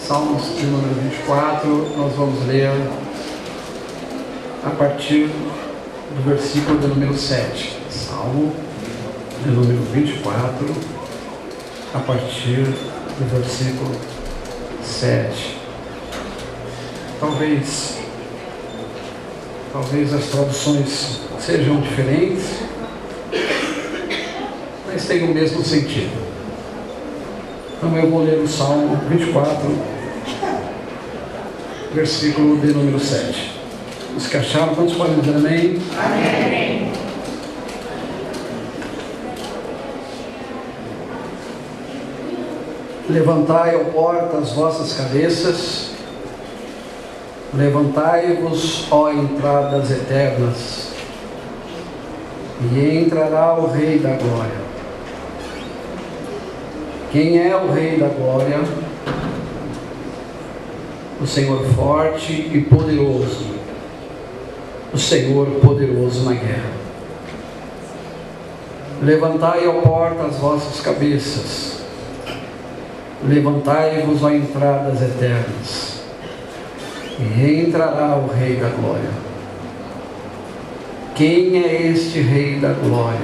Salmos de número 24, nós vamos ler a partir do versículo de número 7. Salmo de número 24, a partir do versículo 7. Talvez as traduções sejam diferentes, mas têm o mesmo sentido. Então eu vou ler o Salmo 24, versículo de número 7. Os que acharam, quantos podem dizer amém? Amém. Levantai, ó porta, as vossas cabeças, levantai-vos, ó entradas eternas, e entrará o Rei da Glória. Quem é o Rei da Glória? O Senhor forte e poderoso, o Senhor poderoso na guerra. Levantai, ó porta, as vossas cabeças, levantai-vos, ó entradas eternas, e entrará o Rei da Glória. Quem é este Rei da Glória?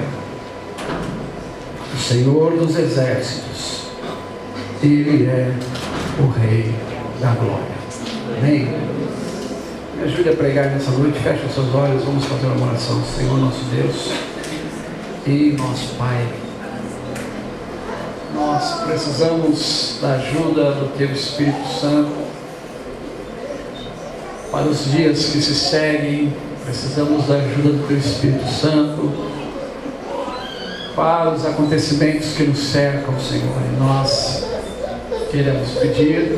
O Senhor dos Exércitos. Ele é o Rei da Glória. Amém? Me ajude a pregar nessa noite. Feche os seus olhos. Vamos fazer uma oração. Senhor nosso Deus e nosso Pai, nós precisamos da ajuda do Teu Espírito Santo para os dias que se seguem. Precisamos da ajuda do Teu Espírito Santo para os acontecimentos que nos cercam, Senhor. E nós queremos pedir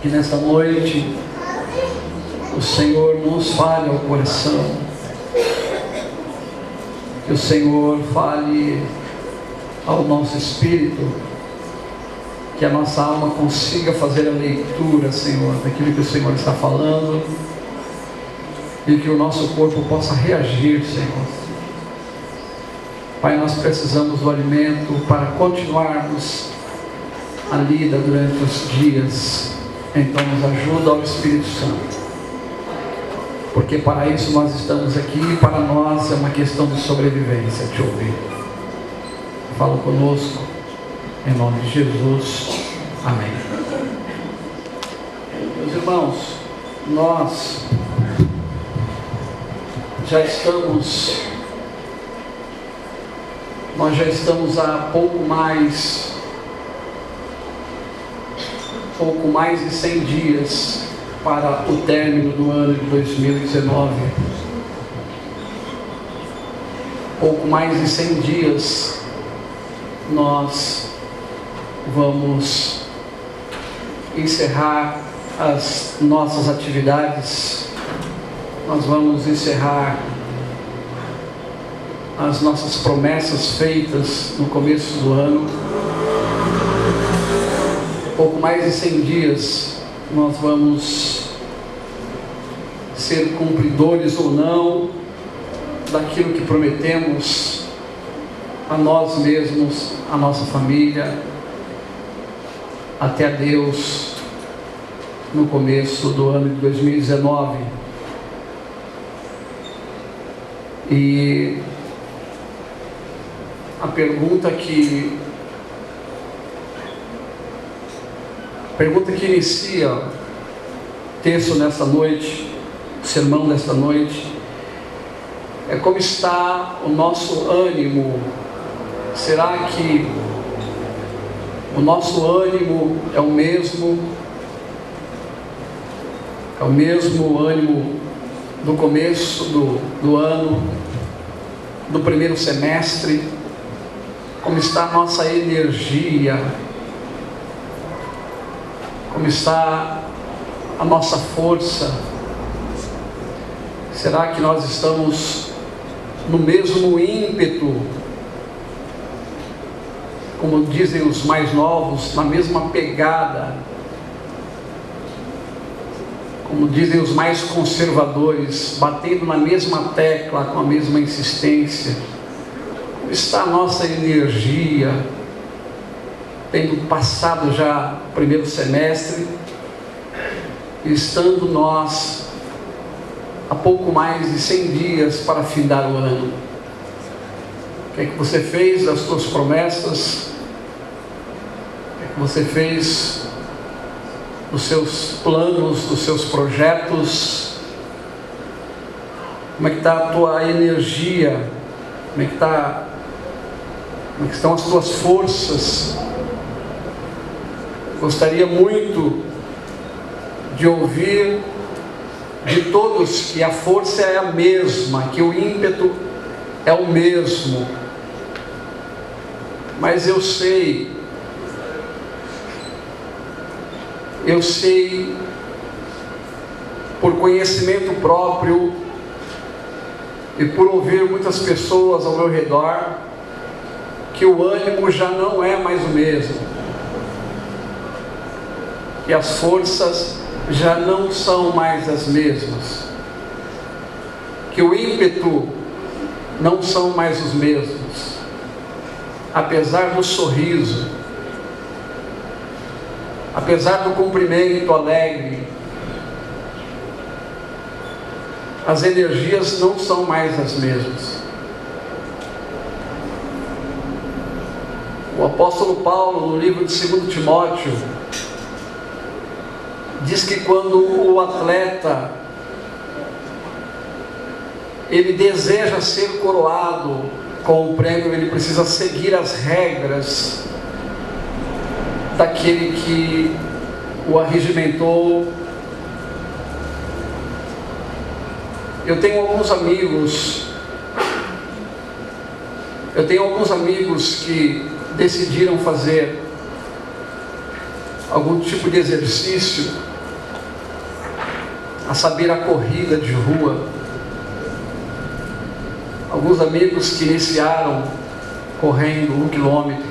que nesta noite o Senhor nos fale ao coração, que o Senhor fale ao nosso espírito, que a nossa alma consiga fazer a leitura, Senhor, daquilo que o Senhor está falando, e que o nosso corpo possa reagir, Senhor. Pai, nós precisamos do alimento para continuarmos a lida durante os dias. Então nos ajuda ao Espírito Santo, porque para isso nós estamos aqui, e para nós é uma questão de sobrevivência, te ouvir. Fala conosco, em nome de Jesus, amém. Meus irmãos, nós já estamos há pouco mais de 100 dias para o término do ano de 2019. Pouco mais de 100 dias nós vamos encerrar as nossas atividades, nós vamos encerrar as nossas promessas feitas no começo do ano. Pouco mais de 100 dias nós vamos ser cumpridores ou não daquilo que prometemos a nós mesmos, a nossa família, até a Deus no começo do ano de 2019. E a pergunta que inicia o texto nesta noite, o sermão desta noite, é: como está o nosso ânimo? Será que o nosso ânimo é o mesmo ânimo do começo do ano, do primeiro semestre? Como está a nossa energia? Como está a nossa força? Será que nós estamos no mesmo ímpeto, como dizem os mais novos, na mesma pegada, como dizem os mais conservadores, batendo na mesma tecla, com a mesma insistência? Como está a nossa energia? tendo passado já o primeiro semestre, estando nós a pouco mais de 100 dias para findar o ano. O que é que você fez das suas promessas? O que é que você fez dos seus planos, dos seus projetos? Como é que está a tua energia? Como é que estão as tuas forças? Gostaria muito de ouvir de todos que a força é a mesma, que o ímpeto é o mesmo. Mas eu sei por conhecimento próprio e por ouvir muitas pessoas ao meu redor, que o ânimo já não é mais o mesmo, que as forças já não são mais as mesmas, que o ímpeto não são mais os mesmos, apesar do sorriso, apesar do cumprimento alegre, as energias não são mais as mesmas. O apóstolo Paulo, no livro de 2 Timóteo, diz que quando o atleta ele deseja ser coroado com o prêmio, ele precisa seguir as regras daquele que o arregimentou. Eu tenho alguns amigos que decidiram fazer algum tipo de exercício, a saber, a corrida de rua. Alguns amigos que iniciaram correndo 1 quilômetro,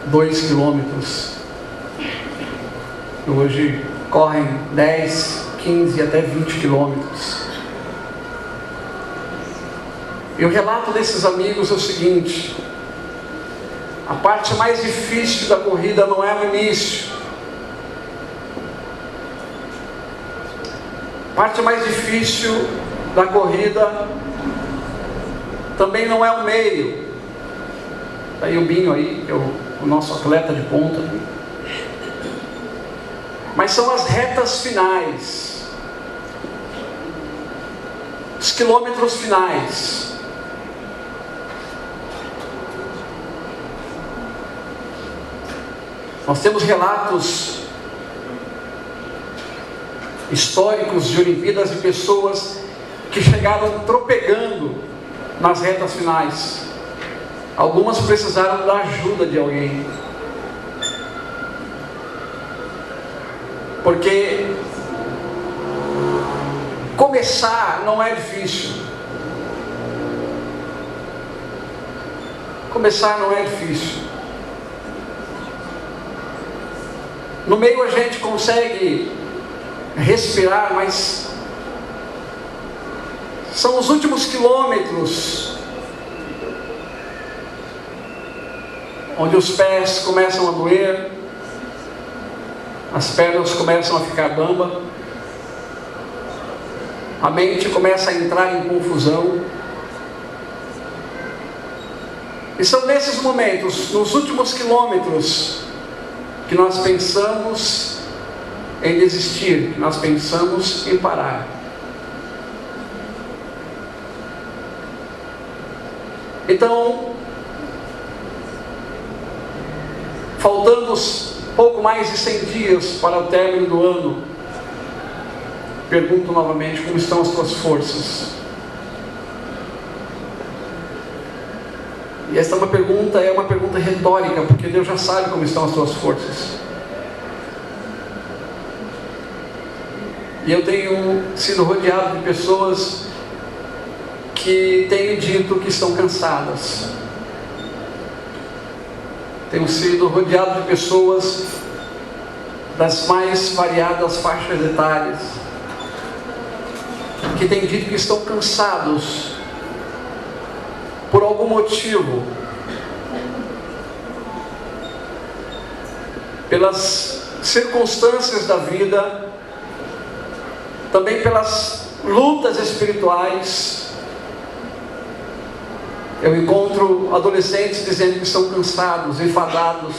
2 quilômetros, e hoje correm 10, 15 até 20 quilômetros. E o relato desses amigos é o seguinte: a parte mais difícil da corrida não é o início. A parte mais difícil da corrida também não é o meio. Está aí o Binho aí, que é o nosso atleta de ponta. Mas são as retas finais, os quilômetros finais. Nós temos relatos históricos de Olimpíadas de pessoas que chegaram tropegando nas retas finais. Algumas precisaram da ajuda de alguém, porque começar não é difícil. Começar não é difícil. No meio a gente consegue respirar, mas são os últimos quilômetros onde os pés começam a doer, as pernas começam a ficar bamba, a mente começa a entrar em confusão. E são nesses momentos, nos últimos quilômetros, que nós pensamos em desistir, que nós pensamos em parar. Então, faltando pouco mais de 100 dias para o término do ano, pergunto novamente: como estão as tuas forças? E esta é uma pergunta retórica, porque Deus já sabe como estão as tuas forças. E eu tenho sido rodeado de pessoas que têm dito que estão cansadas. Tenho sido rodeado de pessoas das mais variadas faixas etárias, que têm dito que estão cansados por algum motivo. pelas circunstâncias da vida, também pelas lutas espirituais. Eu encontro adolescentes dizendo que estão cansados, enfadados.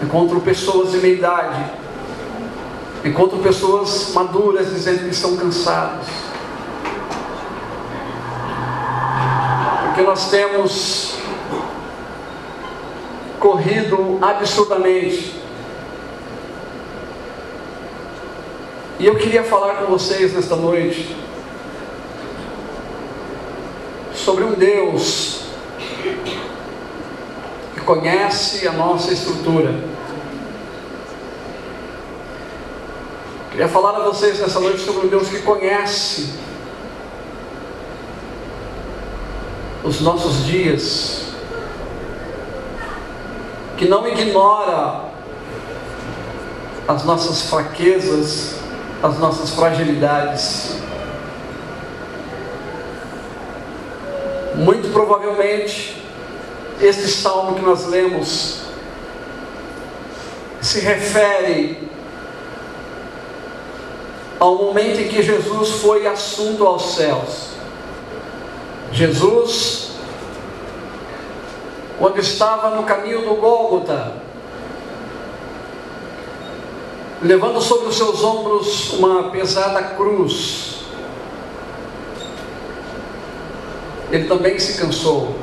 Encontro pessoas de meia idade. Encontro pessoas maduras dizendo que estão cansados. Porque nós temos corrido absurdamente. E eu queria falar com vocês nesta noite sobre um Deus que conhece a nossa estrutura. Queria falar a vocês nessa noite sobre um Deus que conhece os nossos dias, que não ignora as nossas fraquezas, as nossas fragilidades. Muito provavelmente, este salmo que nós lemos se refere ao momento em que Jesus foi assunto aos céus. Jesus, quando estava no caminho do Gólgota, levando sobre os seus ombros uma pesada cruz, ele também se cansou.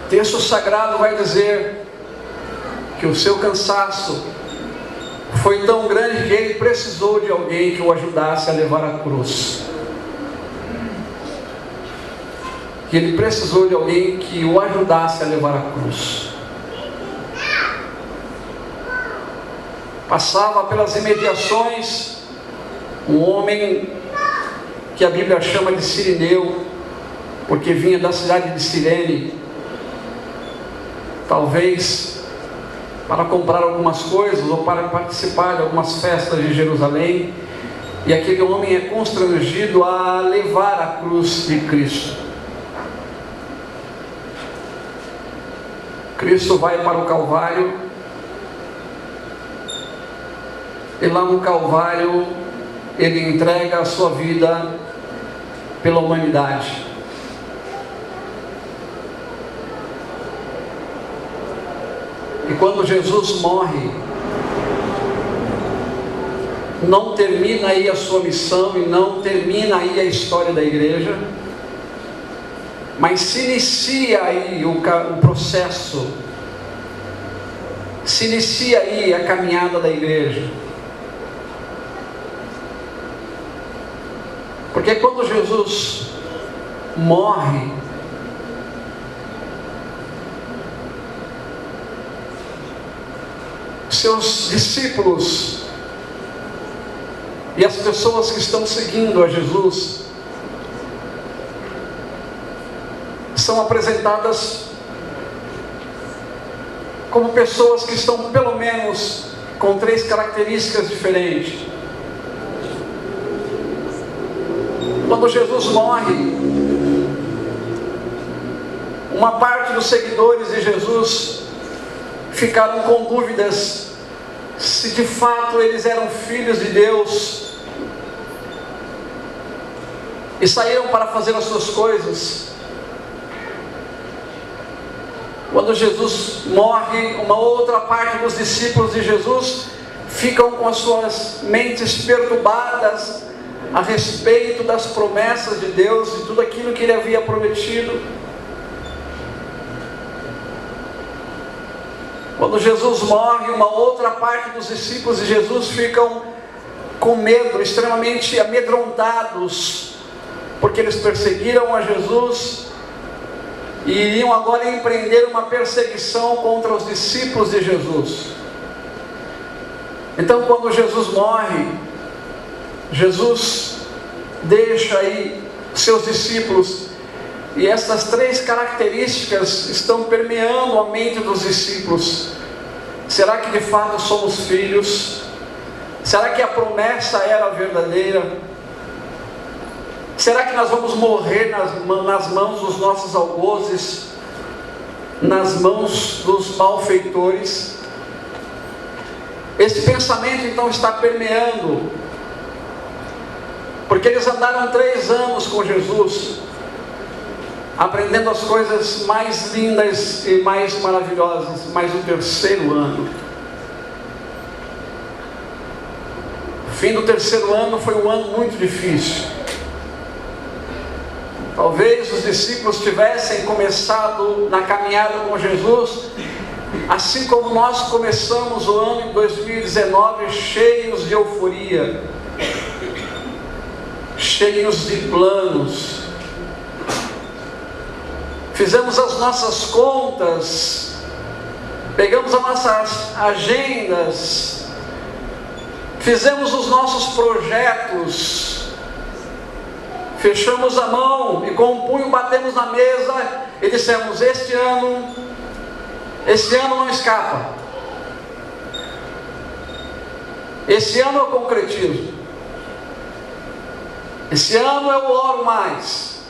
O texto sagrado vai dizer que o seu cansaço foi tão grande que ele precisou de alguém que o ajudasse a levar a cruz. Que ele precisou de alguém que o ajudasse a levar a cruz. Passava pelas imediações um homem que a Bíblia chama de Cirineu, porque vinha da cidade de Cirene, talvez para comprar algumas coisas ou para participar de algumas festas de Jerusalém, e aquele homem é constrangido a levar a cruz de Cristo. Cristo vai para o Calvário, e lá no Calvário ele entrega a sua vida pela humanidade. E quando Jesus morre, não termina aí a sua missão e não termina aí a história da igreja, mas se inicia aí o processo, se inicia aí a caminhada da igreja. Porque quando Jesus morre, seus discípulos e as pessoas que estão seguindo a Jesus são apresentadas como pessoas que estão pelo menos com 3 características diferentes. Quando Jesus morre, uma parte dos seguidores de Jesus ficaram com dúvidas se de fato eles eram filhos de Deus, e saíram para fazer as suas coisas. Quando Jesus morre, uma outra parte dos discípulos de Jesus ficam com as suas mentes perturbadas a respeito das promessas de Deus e tudo aquilo que Ele havia prometido. Quando Jesus morre, uma outra parte dos discípulos de Jesus ficam com medo, extremamente amedrontados, porque eles perseguiram a Jesus e iriam agora empreender uma perseguição contra os discípulos de Jesus. Então, quando Jesus morre, Jesus deixa aí seus discípulos, e essas 3 características estão permeando a mente dos discípulos. Será que de fato somos filhos? Será que a promessa era verdadeira? Será que nós vamos morrer nas mãos dos nossos algozes? nas mãos dos malfeitores. Esse pensamento então está permeando, porque eles andaram 3 anos com Jesus, aprendendo as coisas mais lindas e mais maravilhosas, mas no 3º ano, o fim do 3º ano foi um ano muito difícil. Talvez os discípulos tivessem começado na caminhada com Jesus, assim como nós começamos o ano de 2019, cheios de euforia, cheios de planos. Fizemos as nossas contas, pegamos as nossas agendas, fizemos os nossos projetos, fechamos a mão e com o punho batemos na mesa e dissemos: esse ano não escapa, esse ano eu concretizo, esse ano eu oro mais,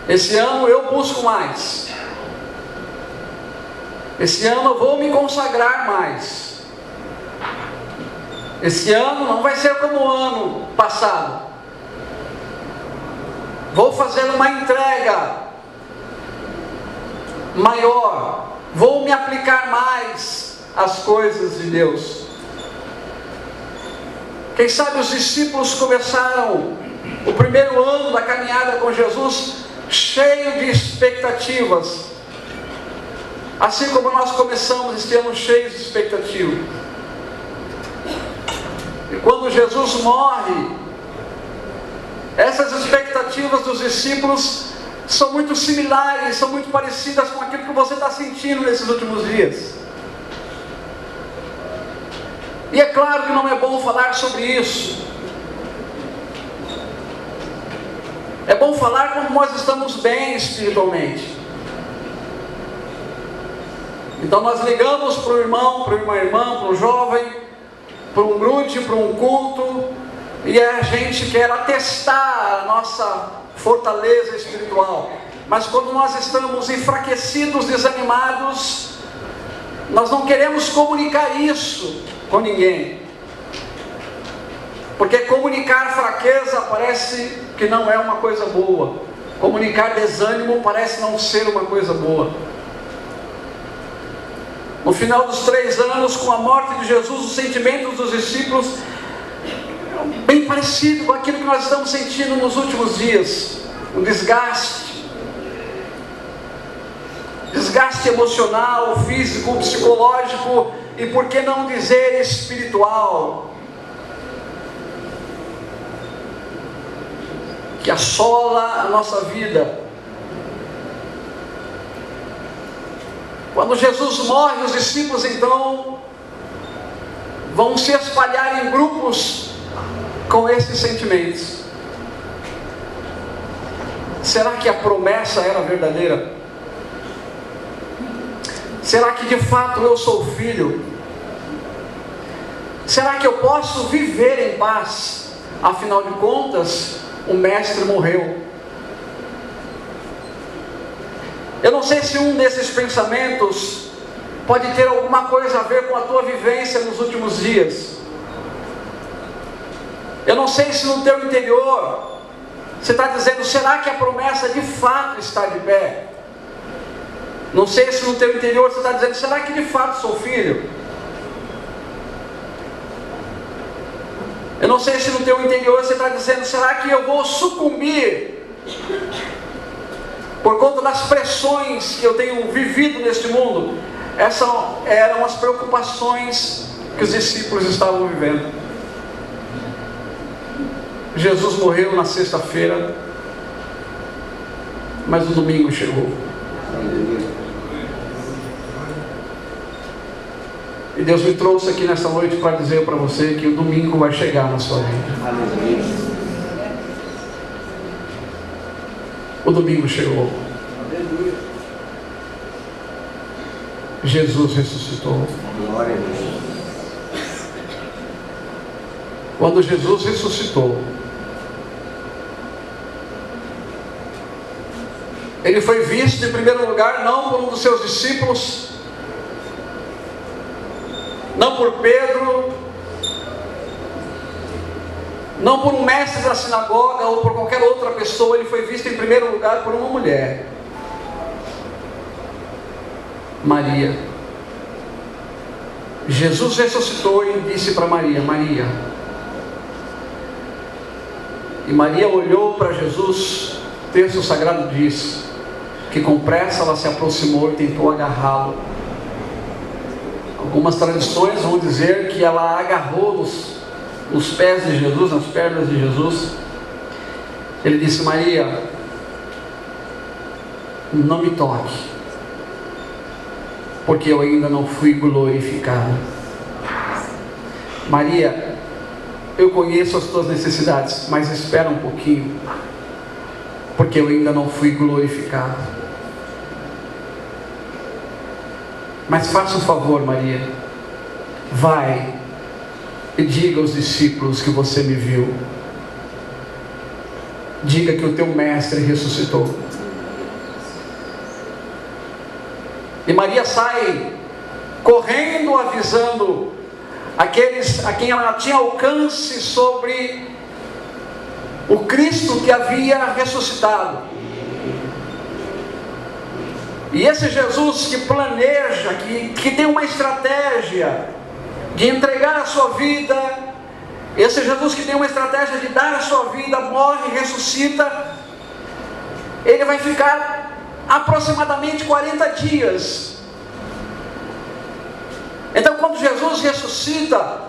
esse ano eu busco mais, esse ano eu vou me consagrar mais, esse ano não vai ser como o ano passado, vou fazer uma entrega maior, vou me aplicar mais às coisas de Deus. Quem sabe os discípulos começaram o 1º ano da caminhada com Jesus cheio de expectativas, assim como nós começamos este ano cheios de expectativa. E quando Jesus morre, essas expectativas dos discípulos são muito similares, são muito parecidas com aquilo que você está sentindo nesses últimos dias. E é claro que não é bom falar sobre isso. É bom falar quando nós estamos bem espiritualmente. Então nós ligamos para o irmão, para uma irmã, para o jovem, para um grupo, para um culto, e a gente quer atestar a nossa fortaleza espiritual. Mas quando nós estamos enfraquecidos, desanimados, nós não queremos comunicar isso com ninguém, porque comunicar fraqueza parece que não é uma coisa boa, comunicar desânimo parece não ser uma coisa boa. No final dos 3 anos, com a morte de Jesus, os sentimentos dos discípulos bem parecido com aquilo que nós estamos sentindo nos últimos dias. Um desgaste emocional, físico, psicológico e, por que não dizer, espiritual, que assola a nossa vida. Quando Jesus morre, os discípulos então vão se espalhar em grupos com esses sentimentos. Será que a promessa era verdadeira? Será que de fato eu sou filho? Será que eu posso viver em paz? Afinal de contas, o mestre morreu. Eu não sei se um desses pensamentos pode ter alguma coisa a ver com a tua vivência nos últimos dias. Eu não sei se no teu interior você está dizendo: será que a promessa de fato está de pé? Não sei se no teu interior você está dizendo: será que de fato sou filho? Eu não sei se no teu interior você está dizendo: será que eu vou sucumbir por conta das pressões que eu tenho vivido neste mundo? Essas eram as preocupações que os discípulos estavam vivendo. Jesus morreu na sexta-feira, mas o domingo chegou. E Deus me trouxe aqui nesta noite para dizer para você que o domingo vai chegar na sua vida. O domingo chegou. Jesus ressuscitou. Quando Jesus ressuscitou, Ele foi visto em primeiro lugar não por um dos seus discípulos, não por Pedro, não por um mestre da sinagoga ou por qualquer outra pessoa. Ele foi visto em primeiro lugar por uma mulher, Maria. Jesus ressuscitou e disse para Maria: Maria. E Maria olhou para Jesus. O texto sagrado diz que com pressa ela se aproximou e tentou agarrá-lo. Algumas tradições vão dizer que ela agarrou os pés de Jesus, nas pernas de Jesus. Ele disse: Maria, não me toque, porque eu ainda não fui glorificado. Maria, eu conheço as tuas necessidades, mas espera um pouquinho, porque eu ainda não fui glorificado. Mas faça um favor, Maria, vai e diga aos discípulos que você me viu. Diga que o teu mestre ressuscitou. E Maria sai correndo, avisando aqueles a quem ela tinha alcance sobre o Cristo que havia ressuscitado. E esse Jesus que planeja, que tem uma estratégia de entregar a sua vida, esse Jesus que tem uma estratégia de dar a sua vida, morre e ressuscita, ele vai ficar aproximadamente 40 dias. Então, quando Jesus ressuscita,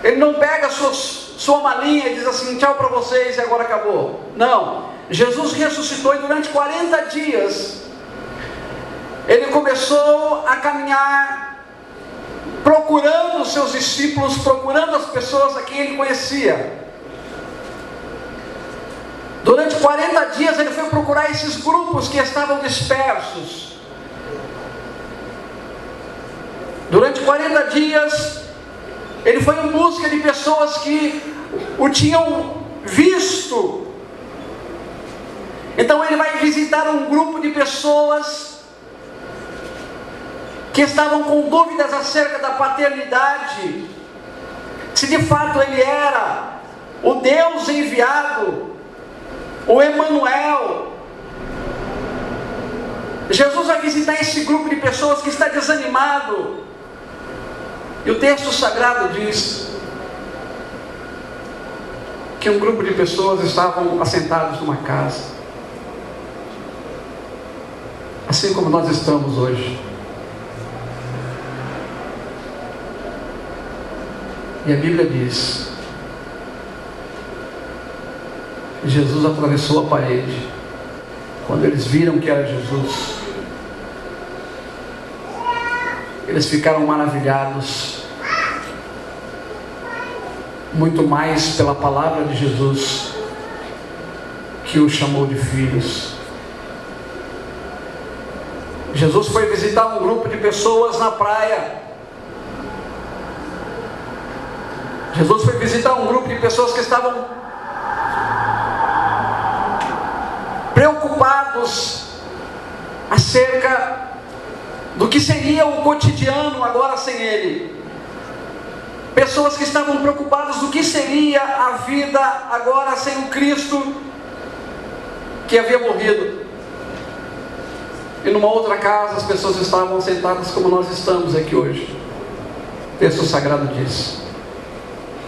ele não pega sua malinha e diz assim: tchau para vocês e agora acabou. Não, Jesus ressuscitou e durante 40 dias ele começou a caminhar, procurando os seus discípulos, procurando as pessoas a quem ele conhecia. Durante 40 dias ele foi procurar esses grupos que estavam dispersos. Durante 40 dias ele foi em busca de pessoas que o tinham visto. Então ele vai visitar um grupo de pessoas que estavam com dúvidas acerca da paternidade, se de fato ele era o Deus enviado, o Emanuel. Jesus vai visitar esse grupo de pessoas que está desanimado, e o texto sagrado diz que um grupo de pessoas estavam assentados numa casa, assim como nós estamos hoje. E a Bíblia diz: Jesus atravessou a parede. Quando eles viram que era Jesus, eles ficaram maravilhados, muito mais pela palavra de Jesus, que o chamou de filhos. Jesus foi visitar um grupo de pessoas na praia. Jesus foi visitar um grupo de pessoas que estavam preocupados acerca do que seria o cotidiano agora sem Ele. Pessoas que estavam preocupadas do que seria a vida agora sem o Cristo que havia morrido. E numa outra casa as pessoas estavam sentadas como nós estamos aqui hoje. O texto sagrado diz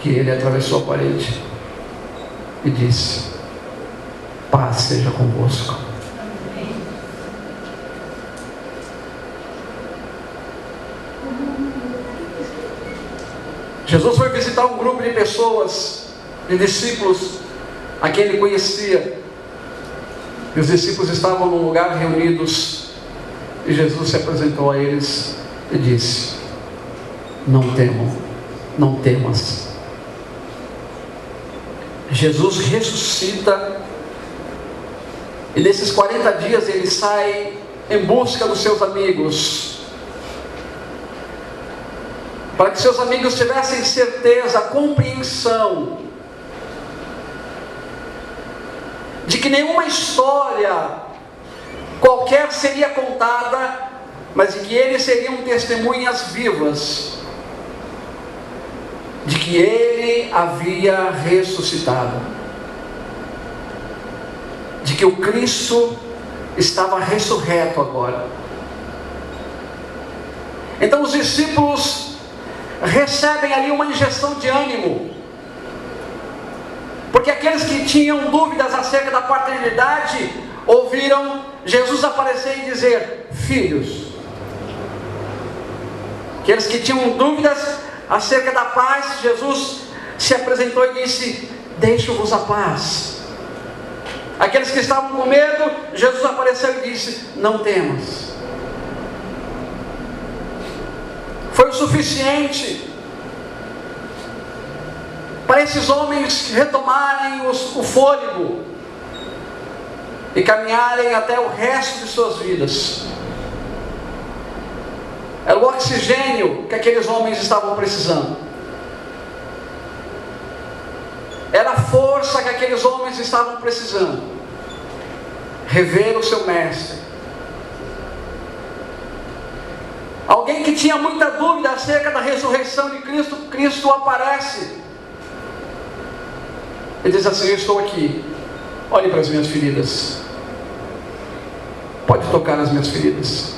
que ele atravessou a parede e disse: paz seja convosco. Jesus foi visitar um grupo de pessoas, de discípulos, a quem ele conhecia. E os discípulos estavam num lugar reunidos, e Jesus se apresentou a eles e disse: não temam, não temas. Jesus ressuscita, e nesses 40 dias ele sai em busca dos seus amigos, para que seus amigos tivessem certeza, compreensão de que nenhuma história qualquer seria contada, mas de que eles seriam testemunhas vivas de que ele havia ressuscitado, de que o Cristo estava ressurreto agora. Então os discípulos recebem ali uma injeção de ânimo, porque aqueles que tinham dúvidas acerca da paternidade ouviram Jesus aparecer e dizer: filhos. Aqueles que tinham dúvidas acerca da paz, Jesus se apresentou e disse: deixo-vos a paz. Aqueles que estavam com medo, Jesus apareceu e disse: não temas. Foi o suficiente para esses homens retomarem o fôlego e caminharem até o resto de suas vidas. Era o oxigênio que aqueles homens estavam precisando. Era a força que aqueles homens estavam precisando. Rever o seu mestre. Alguém que tinha muita dúvida acerca da ressurreição de Cristo, Cristo aparece. Ele diz assim: eu estou aqui. Olhe para as minhas feridas. Pode tocar nas minhas feridas.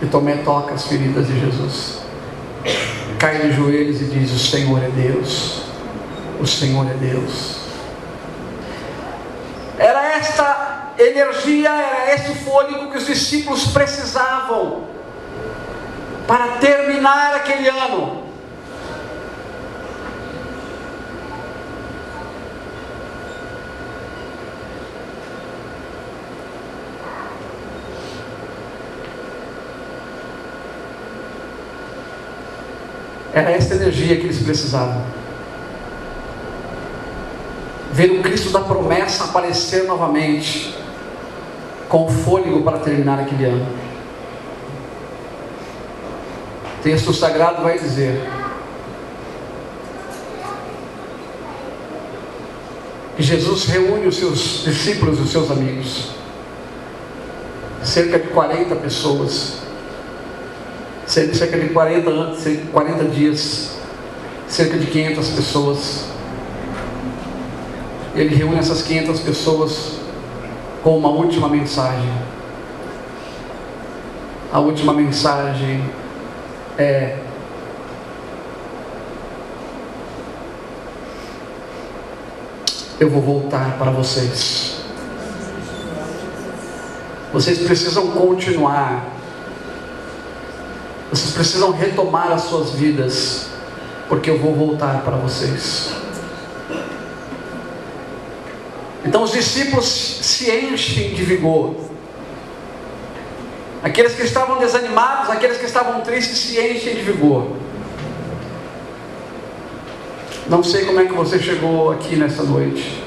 E Tomé toca as feridas de Jesus, cai de joelhos e diz: o Senhor é Deus, o Senhor é Deus. Era esta energia, era esse fôlego que os discípulos precisavam para terminar aquele ano. Era essa energia que eles precisavam. Ver o Cristo da promessa aparecer novamente, com fôlego para terminar aquele ano. O texto sagrado vai dizer que Jesus reúne os seus discípulos e os seus amigos, cerca de 40 pessoas, cerca de 40 dias, cerca de 500 pessoas. Ele reúne essas 500 pessoas com uma última mensagem. A última mensagem é: eu vou voltar para vocês. Vocês precisam continuar. Vocês precisam retomar as suas vidas, porque eu vou voltar para vocês. Então os discípulos se enchem de vigor. Aqueles que estavam desanimados, aqueles que estavam tristes, se enchem de vigor. Não sei como é que você chegou aqui nessa noite.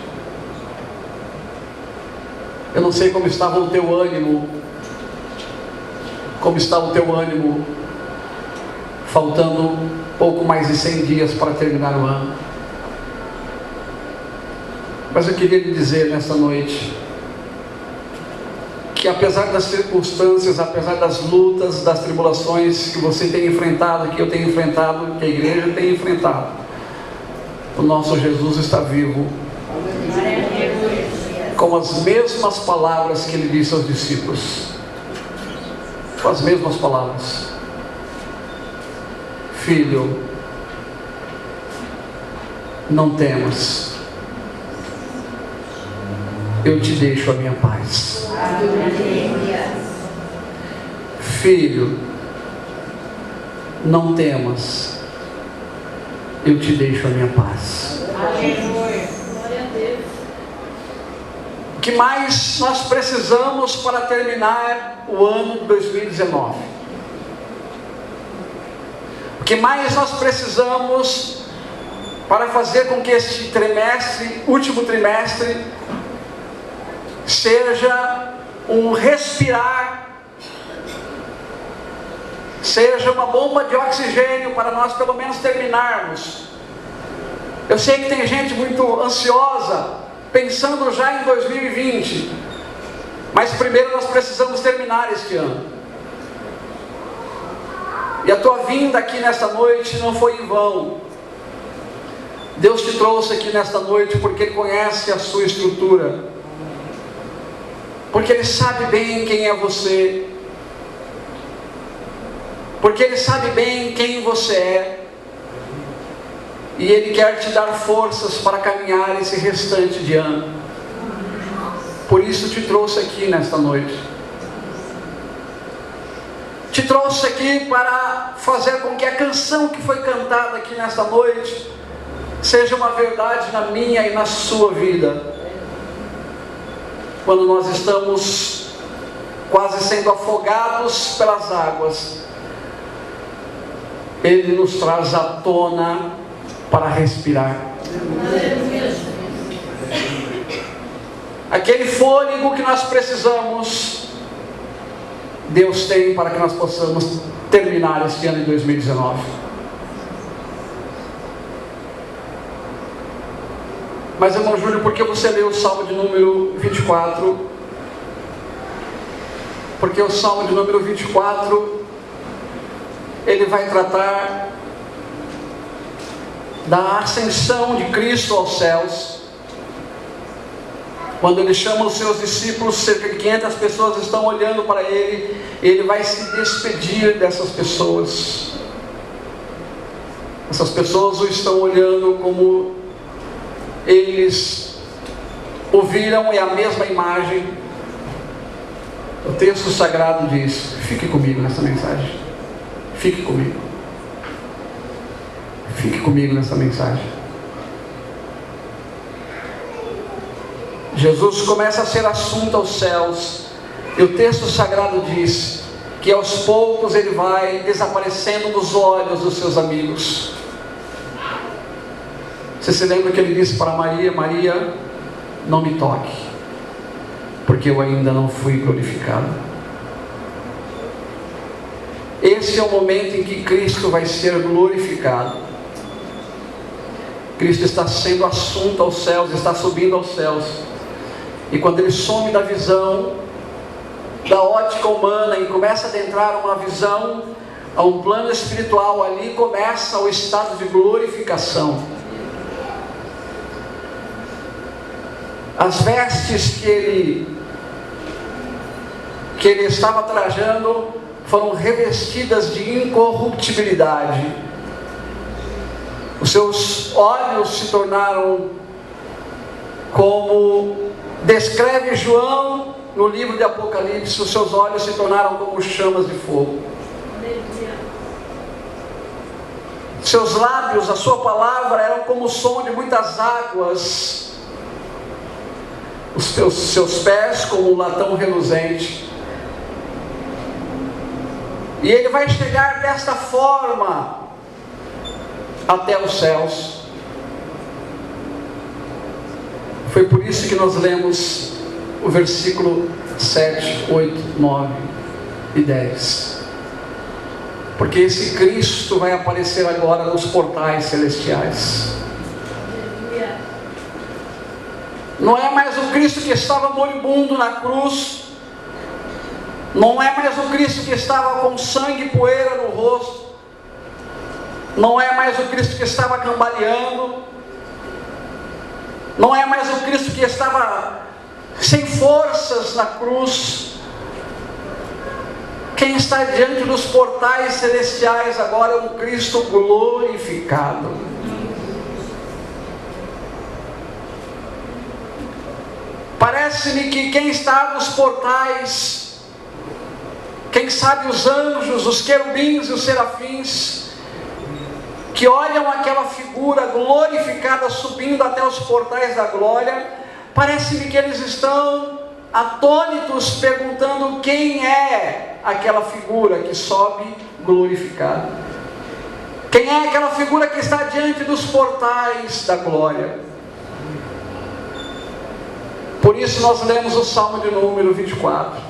Eu não sei como estava o teu ânimo. Como está o teu ânimo, faltando pouco mais de 100 dias para terminar o ano. Mas eu queria lhe dizer nesta noite que apesar das circunstâncias, apesar das lutas, das tribulações que você tem enfrentado, que eu tenho enfrentado, que a igreja tem enfrentado, o nosso Jesus está vivo, com as mesmas palavras que ele disse aos discípulos, com as mesmas palavras: filho, não temas, eu te deixo a minha paz. Filho, não temas, eu te deixo a minha paz. O que mais nós precisamos para terminar o ano de 2019? O que mais nós precisamos para fazer com que este trimestre, último trimestre, seja um respirar, seja uma bomba de oxigênio para nós pelo menos terminarmos? Eu sei que tem gente muito ansiosa, pensando já em 2020, Mas primeiro nós precisamos terminar este ano. E a tua vinda aqui nesta noite não foi em vão. Deus te trouxe aqui nesta noite porque Ele conhece a sua estrutura. Porque Ele sabe bem quem é você. Porque Ele sabe bem quem você é. E Ele quer te dar forças para caminhar esse restante de ano. Por isso te trouxe aqui nesta noite. Te trouxe aqui para fazer com que a canção que foi cantada aqui nesta noite seja uma verdade na minha e na sua vida. Quando nós estamos quase sendo afogados pelas águas, Ele nos traz à tona para respirar. Aquele fôlego que nós precisamos, Deus tem para que nós possamos terminar este ano de 2019. Mas, irmão Júlio, por que você leu o Salmo de número 24? Porque o Salmo de número 24, ele vai tratar da ascensão de Cristo aos céus. Quando Ele chama os seus discípulos, cerca de 500 pessoas estão olhando para Ele. Ele vai se despedir dessas pessoas. Essas pessoas o estão olhando como eles ouviram, é a mesma imagem. O texto sagrado diz: fique comigo nessa mensagem. Fique comigo. Fique comigo nessa mensagem. Jesus começa a ser assunto aos céus, e o texto sagrado diz que aos poucos Ele vai desaparecendo dos olhos dos seus amigos. Você se lembra que Ele disse para Maria: Maria, não me toque, porque eu ainda não fui glorificado. Esse é o momento em que Cristo vai ser glorificado. Cristo está sendo assunto aos céus, está subindo aos céus. E quando Ele some da visão, da ótica humana, e começa a adentrar uma visão, a um plano espiritual, ali começa o estado de glorificação. As vestes que ele estava trajando foram revestidas de incorruptibilidade. Os seus olhos se tornaram, como descreve João no livro de Apocalipse, os seus olhos se tornaram como chamas de fogo. Seus lábios, a sua palavra, eram como o som de muitas águas. Os seus pés como um latão reluzente. E Ele vai chegar desta forma até os céus. Foi por isso que nós lemos o versículo 7, 8, 9 e 10. Porque esse Cristo vai aparecer agora nos portais celestiais. Não é mais o Cristo que estava moribundo na cruz. Não é mais o Cristo que estava com sangue e poeira no rosto. Não é mais o Cristo que estava cambaleando. Não é mais o Cristo que estava sem forças na cruz. Quem está diante dos portais celestiais agora é um Cristo glorificado. Parece-me que quem está nos portais, quem sabe os anjos, os querubins e os serafins, que olham aquela figura glorificada subindo até os portais da glória, parece-me que eles estão atônitos, perguntando quem é aquela figura que sobe glorificada. Quem é aquela figura que está diante dos portais da glória? Por isso nós lemos o Salmo de número 24.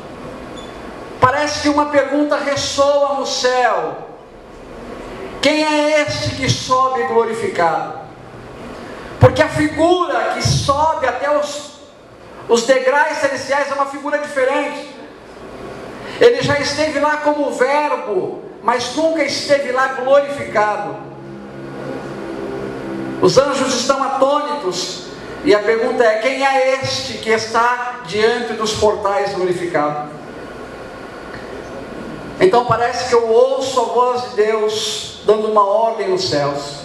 Parece que uma pergunta ressoa no céu: quem é este que sobe glorificado? Porque a figura que sobe até Os degraus celestiais é uma figura diferente. Ele já esteve lá como verbo, mas nunca esteve lá glorificado. Os anjos estão atônitos, e a pergunta é: quem é este que está diante dos portais glorificado? Então parece que eu ouço a voz de Deus dando uma ordem nos céus: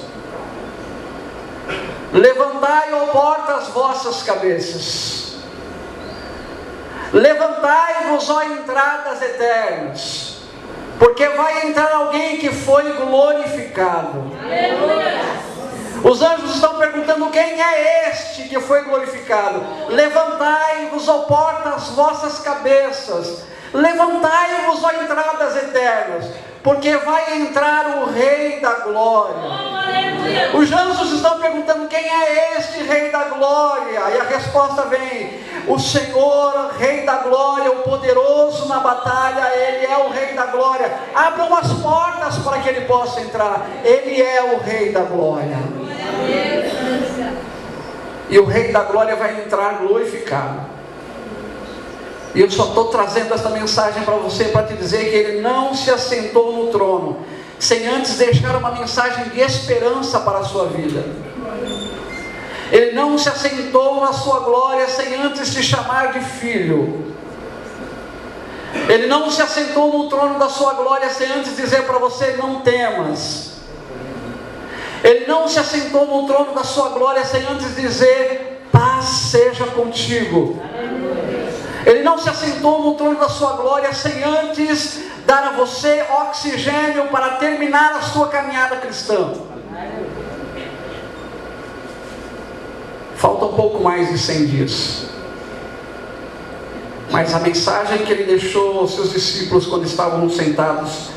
levantai, ó porta, as vossas cabeças, levantai-vos, ó entradas eternas, porque vai entrar alguém que foi glorificado. Aleluia. Os anjos estão perguntando: quem é este que foi glorificado? Levantai-vos, ó porta, as vossas cabeças, levantai-vos, ó entradas eternas, porque vai entrar o Rei da Glória. Os anjos estão perguntando: quem é este Rei da Glória? E a resposta vem: o Senhor, Rei da Glória, o poderoso na batalha, Ele é o Rei da Glória. Abram as portas para que Ele possa entrar. Ele é o Rei da Glória. E o Rei da Glória vai entrar glorificado. E eu só estou trazendo essa mensagem para você, para te dizer que Ele não se assentou no trono sem antes deixar uma mensagem de esperança para a sua vida. Ele não se assentou na sua glória sem antes te chamar de filho. Ele não se assentou no trono da sua glória sem antes dizer para você: não temas. Ele não se assentou no trono da sua glória sem antes dizer: paz seja contigo. Ele não se assentou no trono da sua glória sem antes dar a você oxigênio para terminar a sua caminhada cristã. Falta um pouco mais de 100 dias. Mas a mensagem que Ele deixou aos seus discípulos quando estavam sentados,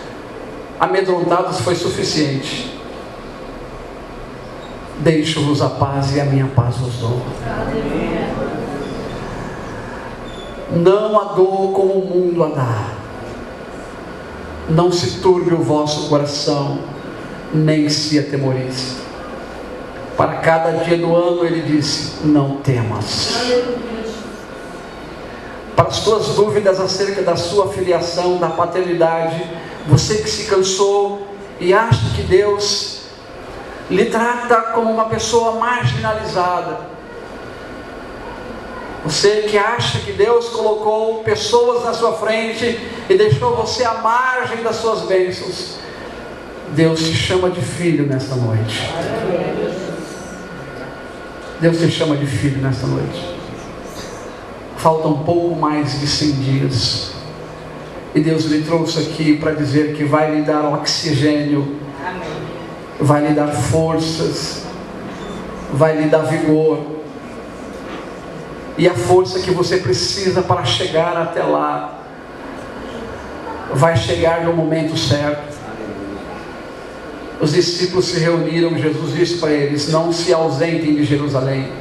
amedrontados, foi suficiente. Deixo-vos a paz, e a minha paz vos dou. Não a dou como o mundo a dá. Não se turbe o vosso coração, nem se atemorize. Para cada dia do ano Ele disse: não temas. Para as tuas dúvidas acerca da sua filiação, da paternidade, você que se cansou e acha que Deus lhe trata como uma pessoa marginalizada, você que acha que Deus colocou pessoas na sua frente e deixou você à margem das suas bênçãos, Deus te chama de filho nesta noite. Deus te chama de filho nesta noite. Falta um pouco mais de 100 dias. E Deus lhe trouxe aqui para dizer que vai lhe dar oxigênio, vai lhe dar forças, vai lhe dar vigor. E a força que você precisa para chegar até lá, vai chegar no momento certo. Os discípulos se reuniram, Jesus disse para eles: não se ausentem de Jerusalém.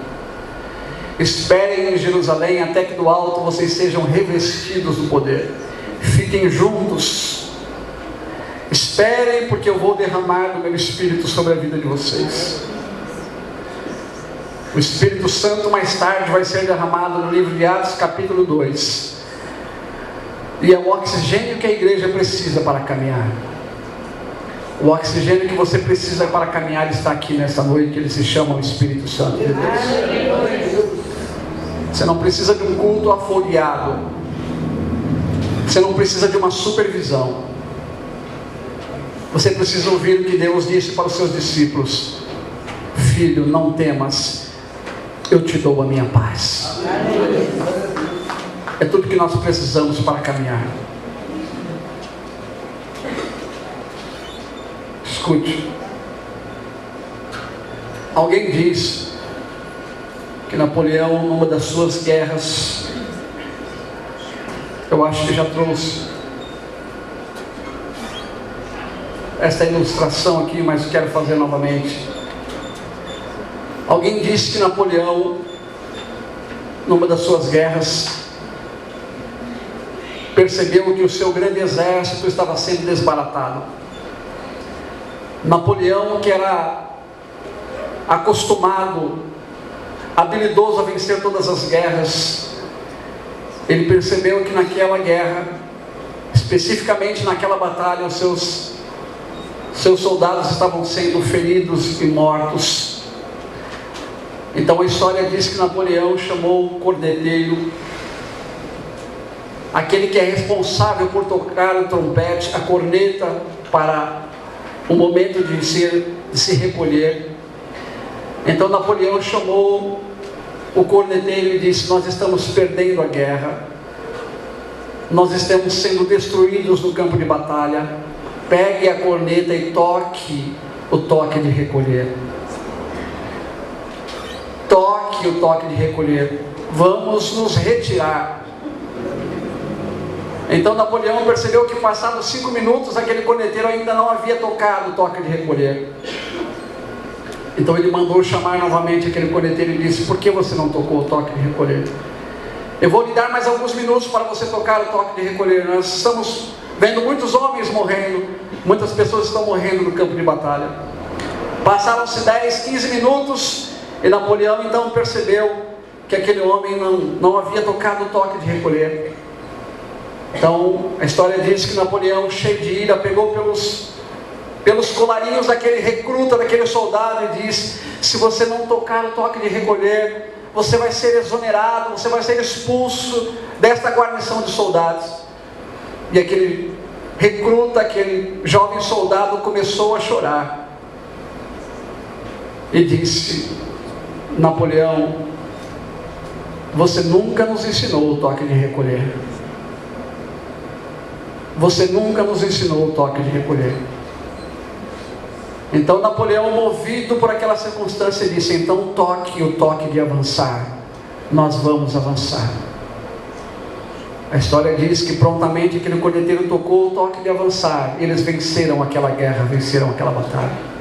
Esperem em Jerusalém até que do alto vocês sejam revestidos do poder. Fiquem juntos. Esperem, porque eu vou derramar do meu Espírito sobre a vida de vocês. O Espírito Santo mais tarde vai ser derramado no livro de Atos capítulo 2. E é o oxigênio que a igreja precisa para caminhar. O oxigênio que você precisa para caminhar está aqui nesta noite, que ele se chama o Espírito Santo de Deus. Você não precisa de um culto afogueado. Você não precisa de uma supervisão. Você precisa ouvir o que Deus disse para os seus discípulos: filho, não temas, eu te dou a minha paz. É tudo que nós precisamos para caminhar. Escute. Alguém diz que Napoleão, numa das suas guerras, eu acho que já trouxe esta ilustração aqui, mas quero fazer novamente. Alguém disse que Napoleão, numa das suas guerras, percebeu que o seu grande exército estava sendo desbaratado. Napoleão, que era acostumado, habilidoso a vencer todas as guerras, ele percebeu que naquela guerra, especificamente naquela batalha, os seus soldados estavam sendo feridos e mortos. Então a história diz que Napoleão chamou o corneteiro, aquele que é responsável por tocar o trompete, a corneta, para o momento de se recolher. Então Napoleão chamou o corneteiro e disse: nós estamos perdendo a guerra, nós estamos sendo destruídos no campo de batalha, pegue a corneta e toque o toque de recolher. Toque o toque de recolher, vamos nos retirar. Então Napoleão percebeu que passados 5 minutos, aquele corneteiro ainda não havia tocado o toque de recolher. Então ele mandou chamar novamente aquele corneteiro e disse: por que você não tocou o toque de recolher? Eu vou lhe dar mais alguns minutos para você tocar o toque de recolher. Nós estamos vendo muitos homens morrendo, muitas pessoas estão morrendo no campo de batalha. Passaram-se 10, 15 minutos e Napoleão então percebeu que aquele homem não havia tocado o toque de recolher. Então a história diz que Napoleão, cheio de ira, pegou pelos colarinhos daquele recruta, daquele soldado, e disse: se você não tocar o toque de recolher, você vai ser exonerado, você vai ser expulso desta guarnição de soldados. E aquele recruta, aquele jovem soldado, começou a chorar e disse: Napoleão, você nunca nos ensinou o toque de recolher. Você nunca nos ensinou o toque de recolher. Então Napoleão, movido por aquela circunstância, disse: então toque o toque de avançar, nós vamos avançar. A história diz que prontamente aquele corneteiro tocou o toque de avançar, e eles venceram aquela guerra, venceram aquela batalha.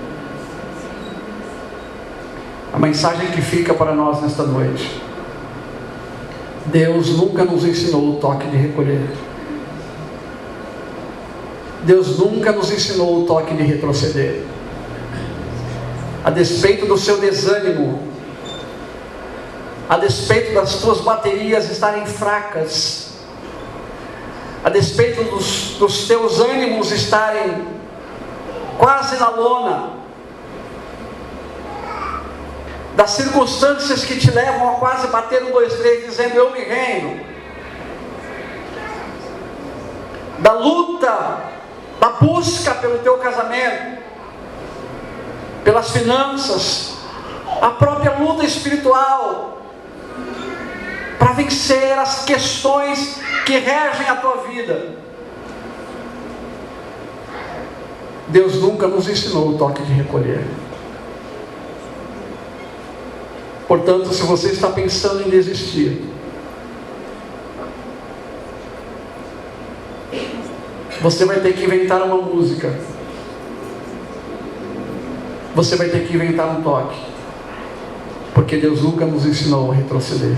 A mensagem que fica para nós nesta noite: Deus nunca nos ensinou o toque de recolher. Deus nunca nos ensinou o toque de retroceder. A despeito do seu desânimo, a despeito das tuas baterias estarem fracas, a despeito dos teus ânimos estarem quase na lona, das circunstâncias que te levam a quase bater no 2, 3, dizendo: eu me rendo, da luta, da busca pelo teu casamento, pelas finanças, a própria luta espiritual, para vencer as questões que regem a tua vida. Deus nunca nos ensinou o toque de recolher. Portanto, se você está pensando em desistir, você vai ter que inventar uma música, você vai ter que inventar um toque, porque Deus nunca nos ensinou a retroceder.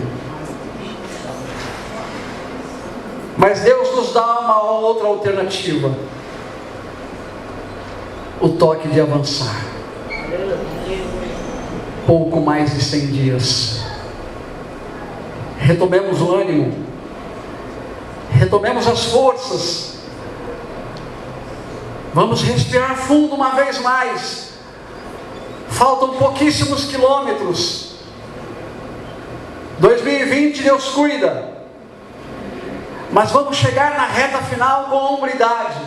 Mas Deus nos dá uma outra alternativa: o toque de avançar. Pouco mais de 100 dias. Retomemos o ânimo, retomemos as forças, vamos respirar fundo uma vez mais. Faltam pouquíssimos quilômetros. 2020, Deus cuida, mas vamos chegar na reta final com hombridade,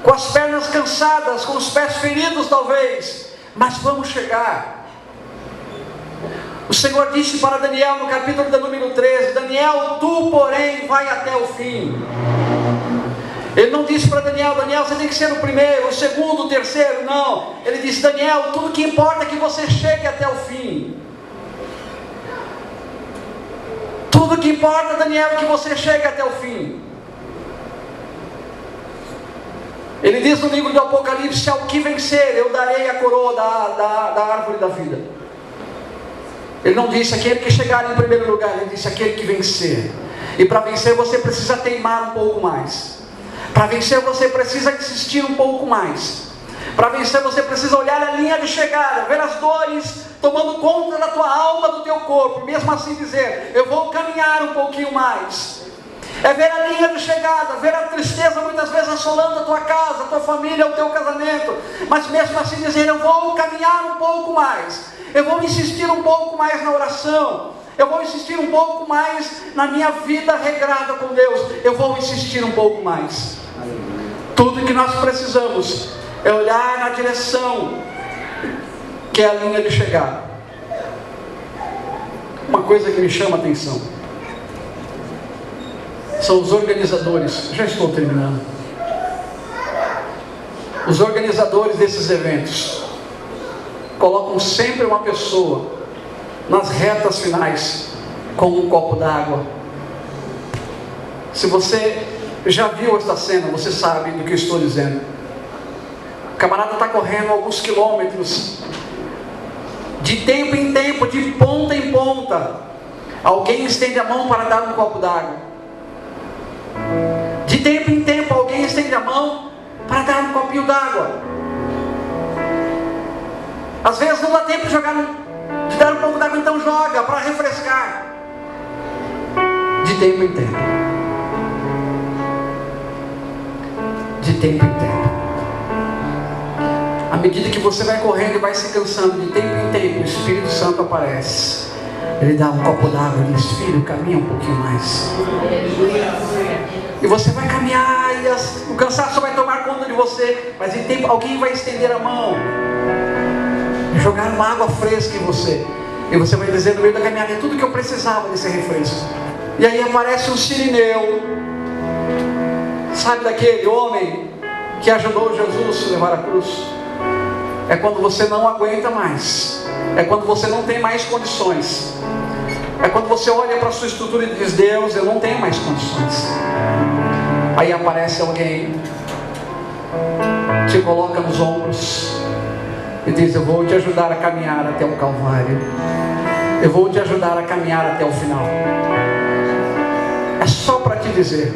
com as pernas cansadas, com os pés feridos talvez, mas vamos chegar. O Senhor disse para Daniel no capítulo de número 13: Daniel, tu porém vai até o fim. Ele não disse para Daniel: Daniel, você tem que ser o primeiro, o segundo, o terceiro. Não, ele disse: Daniel, tudo que importa é que você chegue até o fim. Tudo que importa, Daniel, é que você chegue até o fim. Ele diz no livro do Apocalipse: ao que vencer, eu darei a coroa da árvore da vida. Ele não disse aquele que chegar em primeiro lugar, ele disse aquele que vencer. E para vencer você precisa teimar um pouco mais. Para vencer você precisa insistir um pouco mais. Para vencer você precisa olhar a linha de chegada, ver as dores tomando conta da tua alma, do teu corpo, mesmo assim dizer, eu vou caminhar um pouquinho mais. É ver a linha de chegada, ver a tristeza muitas vezes assolando a tua casa, a tua família, o teu casamento, mas mesmo assim dizer, eu vou caminhar um pouco mais, eu vou insistir um pouco mais na oração, eu vou insistir um pouco mais na minha vida regrada com Deus, eu vou insistir um pouco mais. Tudo que nós precisamos é olhar na direção que é a linha de chegada. Uma coisa que me chama a atenção são os organizadores. Já estou terminando. Os organizadores desses eventos colocam sempre uma pessoa nas retas finais com um copo d'água. Se você já viu esta cena, você sabe do que eu estou dizendo. O camarada está correndo alguns quilômetros, de tempo em tempo, de ponta em ponta, alguém estende a mão para dar um copo d'água. De tempo em tempo, alguém estende a mão para dar um copinho d'água. Às vezes não dá tempo de dar um pouco d'água, então joga para refrescar. De tempo em tempo. De tempo em tempo. À medida que você vai correndo e vai se cansando, de tempo em tempo, o Espírito Santo aparece. Ele dá um copo d'água e diz, filho, caminha um pouquinho mais. E você vai caminhar e o cansaço vai tomar conta de você, mas em tempo alguém vai estender a mão, jogar uma água fresca em você, e você vai dizer no meio da caminhada, é tudo que eu precisava desse refresco. E aí aparece um sirineu, sabe daquele homem que ajudou Jesus a levar a cruz? É quando você não aguenta mais, é quando você não tem mais condições, é quando você olha para a sua estrutura e diz, Deus, eu não tenho mais condições. Aí aparece alguém, te coloca nos ombros e diz, eu vou te ajudar a caminhar até o Calvário, eu vou te ajudar a caminhar até o final. É só para te dizer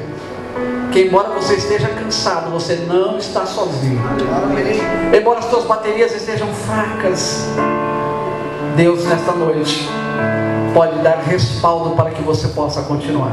que embora você esteja cansado, você não está sozinho. Embora as tuas baterias estejam fracas, Deus nesta noite pode dar respaldo para que você possa continuar.